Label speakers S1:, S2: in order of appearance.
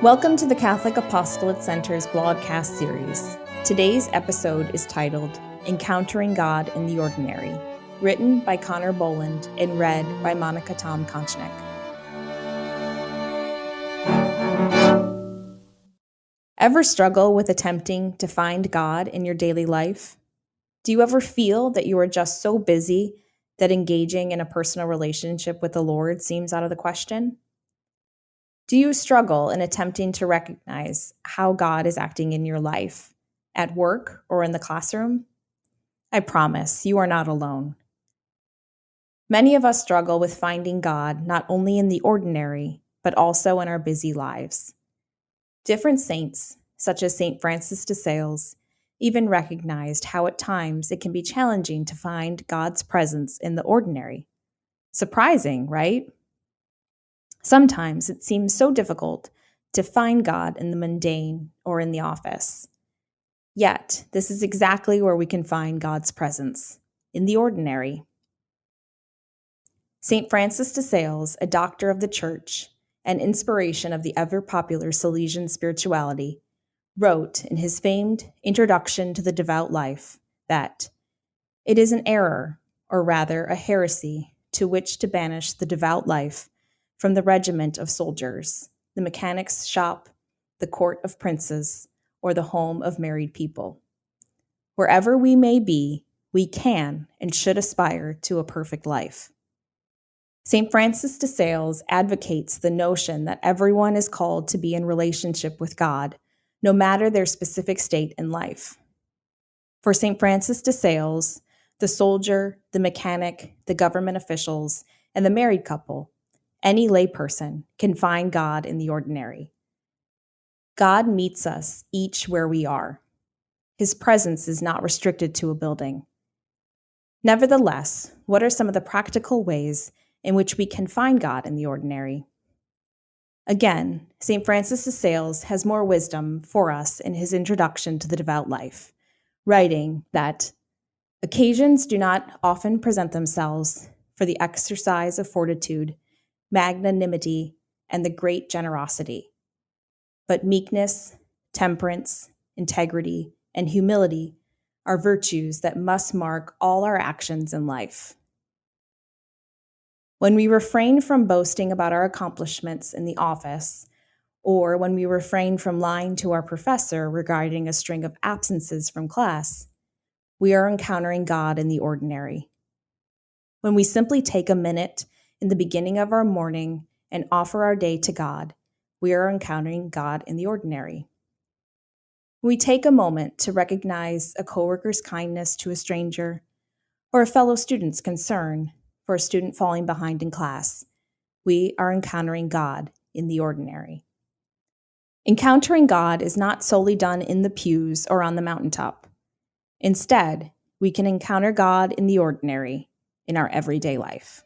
S1: Welcome to the Catholic Apostolate Center's Blogcast series. Today's episode is titled Encountering God in the Ordinary, written by Conor Boland and read by Monica Thom Konschnik. Ever struggle with attempting to find God in your daily life? Do you ever feel that you are just so busy that engaging in a personal relationship with the Lord seems out of the question? Do you struggle in attempting to recognize how God is acting in your life, at work or in the classroom? I promise you are not alone. Many of us struggle with finding God not only in the ordinary, but also in our busy lives. Different saints, such as St. Francis de Sales, even recognized how at times it can be challenging to find God's presence in the ordinary. Surprising, right? Sometimes it seems so difficult to find God in the mundane or in the office. Yet, this is exactly where we can find God's presence, in the ordinary. St. Francis de Sales, a doctor of the Church and inspiration of the ever-popular Salesian spirituality, wrote in his famed Introduction to the Devout Life that it is an error, or rather a heresy, to which to banish the devout life from the regiment of soldiers, the mechanic's shop, the court of princes, or the home of married people. Wherever we may be, we can and should aspire to a perfect life. St. Francis de Sales advocates the notion that everyone is called to be in relationship with God, no matter their specific state in life. For St. Francis de Sales, the soldier, the mechanic, the government officials, and the married couple, any layperson can find God in the ordinary. God meets us each where we are. His presence is not restricted to a building. Nevertheless, what are some of the practical ways in which we can find God in the ordinary? Again, St. Francis de Sales has more wisdom for us in his Introduction to the Devout Life, writing that occasions do not often present themselves for the exercise of fortitude, magnanimity, and the great generosity. But meekness, temperance, integrity, and humility are virtues that must mark all our actions in life. When we refrain from boasting about our accomplishments in the office, or when we refrain from lying to our professor regarding a string of absences from class, we are encountering God in the ordinary. When we simply take a minute in the beginning of our morning and offer our day to God, we are encountering God in the ordinary. When we take a moment to recognize a coworker's kindness to a stranger or a fellow student's concern for a student falling behind in class, we are encountering God in the ordinary. Encountering God is not solely done in the pews or on the mountaintop. Instead, we can encounter God in the ordinary, in our everyday life.